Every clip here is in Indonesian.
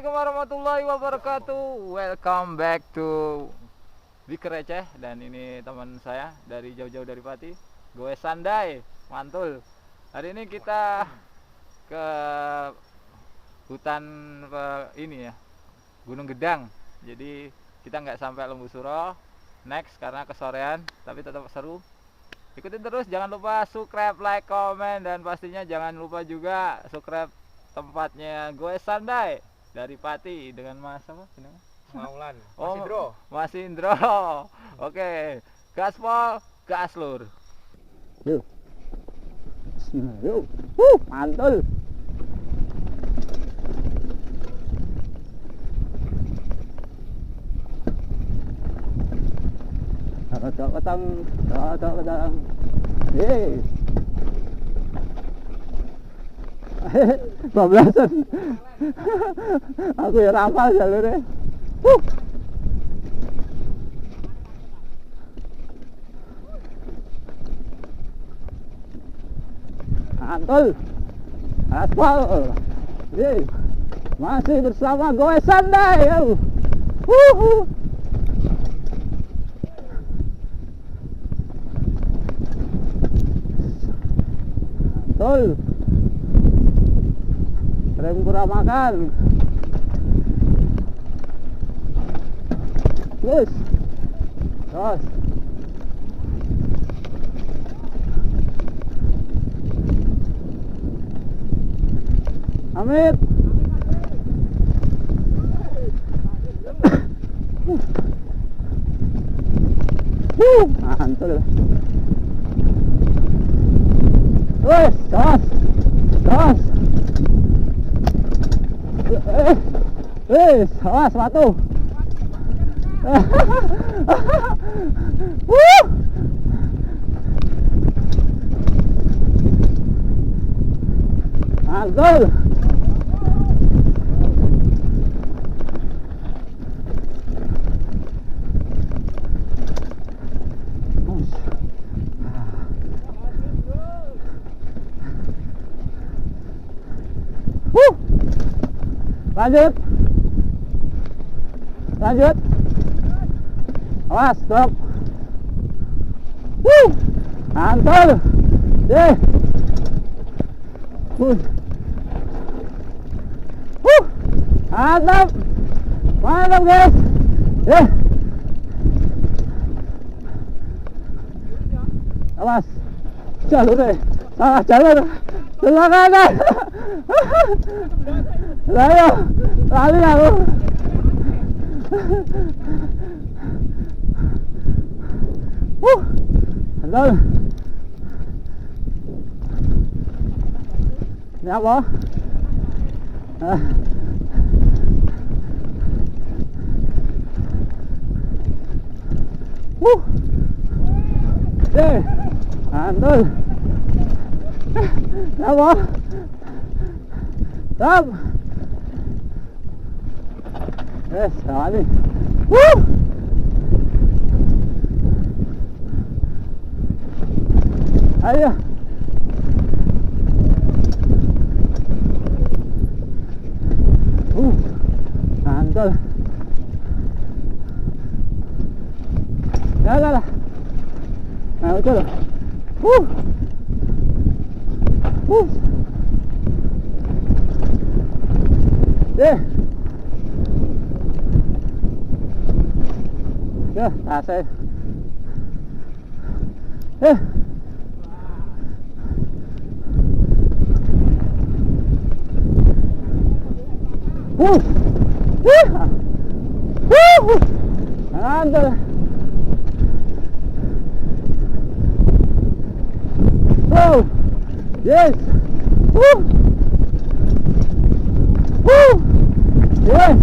Assalamualaikum warahmatullahi wabarakatuh. Welcome back to Biker Receh. Dan ini teman saya dari jauh-jauh dari Pati, Goes Sandai, mantul. Hari ini kita ke hutan ini ya, Gunung Gedang. Jadi kita nggak sampai Lembu Suro next karena kesorean, tapi tetap seru. Ikutin terus, jangan lupa subscribe, like, komen, dan pastinya jangan lupa juga subscribe tempatnya Goes Sandai dari Pati dengan Mas apa? Maulan, Oh, Mas Indro. Mas Indro. Oke, gaspol, gaslur. Yuk. Bismillah, yuk. Mantul. Datang. Yeay. Bablasan. Aku ya rapal jalurnya. Mantul. Aspal. Yeay. Masih bersama Goes Sandai. Mantul. Rem kurang makan. Terus. Amit. Mantul. Terus. Awas batu. Mantul. Lanjut. Awas, stop. Mantul. Mantap. Mantap, guys. Awas. Jalur deh. Salah jalur. Sebelah kanan. Ayo, lari aku. Mantul. Ini apa? Mantul. Ini apa? Stop. Sekali. Ayo. Mantul. Lah. Nah, betul. Ya, tasnya. Mantul. Yes. Yes.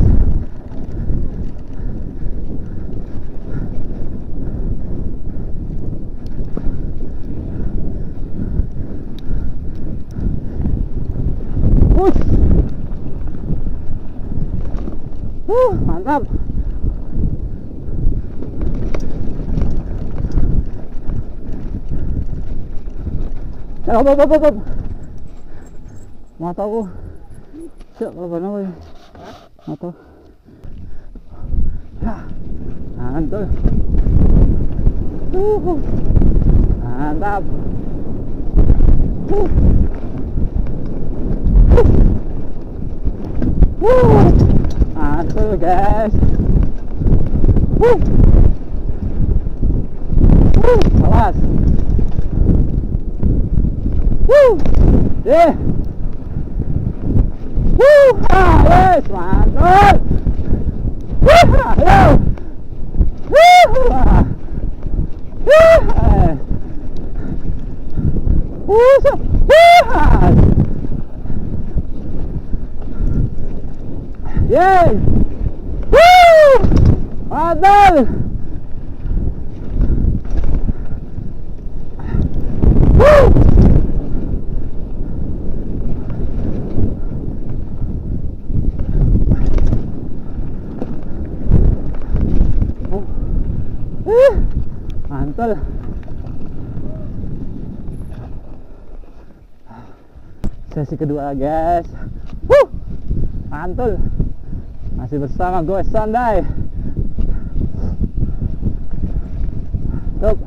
Mantap. Hop. Mataku. Siap apa namanya? Atau ya, mantul. Mantap. Mantul guys. Awas. Yeah. Yes, mantul. Ayo. Yeay. Mantul. Mantul. Sesi kedua guys. Mantul. Masih bersama gue Sandai. Tuh.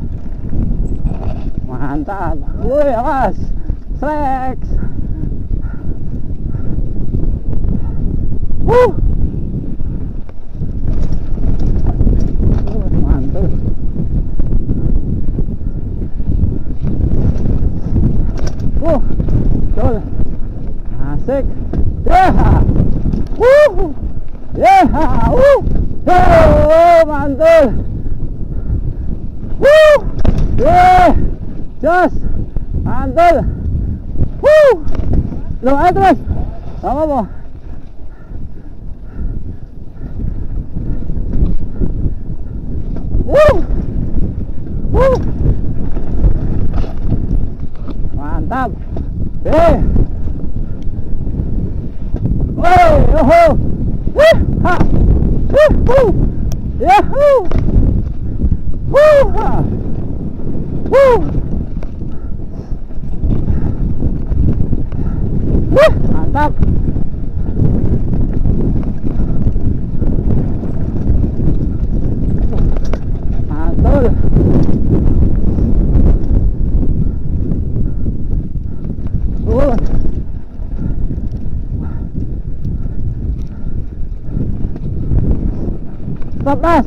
Mantap. Woi, awas. Flex. Mantul. Betul. Asik. Yeah. Yeah. Mantul. Yeah. Jos. Mantul. Lo ayo terus. Sama apa? Mantap. Yahoo! Ha! Yahoo! Ha! Mantap. Mantul. Stop mas.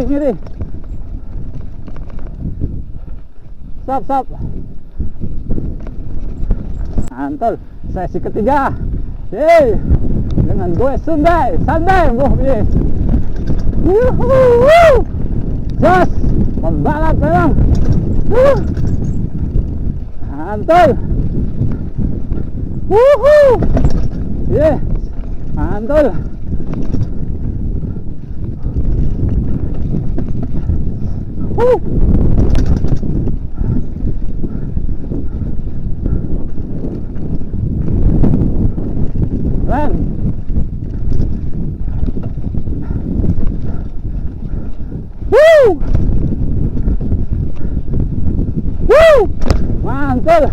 Ngiri. Stop. Mantul. Sesi ketiga. Yeay. Dengan gue Sandai. Yes. Jos. Pembalap memang. Mantul. Yes. Mantul. Keren. Mantul.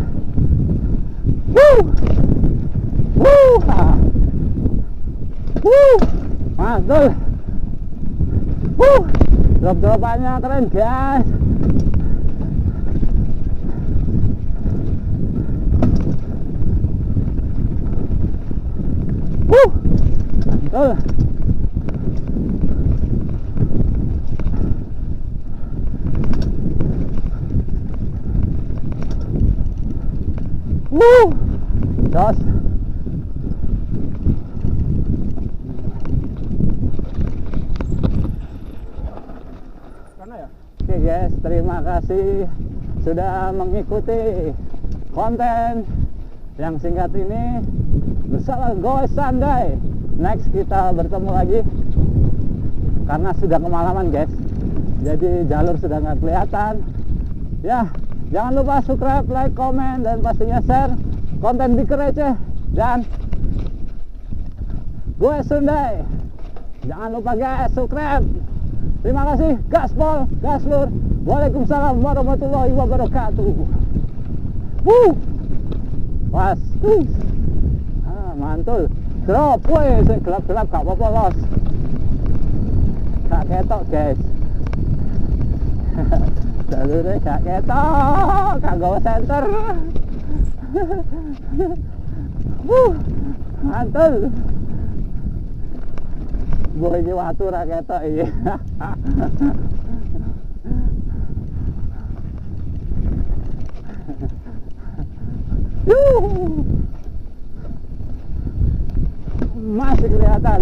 Mantul. Drop-dropannya keren guys. Mantul. Jos. Oke guys, terima kasih sudah mengikuti konten yang singkat ini bersama gue Sandai. Next kita bertemu lagi karena sudah kemalaman guys, jadi jalur sudah nggak kelihatan ya. Jangan lupa subscribe, like, komen, dan pastinya share konten Biker Receh dan gue Sandai. Jangan lupa guys subscribe. Terima kasih, gaspol, gaslur. Waalaikumsalam warahmatullahi wabarakatuh. Was. Mantul. Drop, woi, gelap-gelap gak apa-apa, Los. Gak ketok, guys. Jalurnya gak ketok, gak gawa center. Mantul. Boy ini waktu ra ketok iki. Masih kelihatan.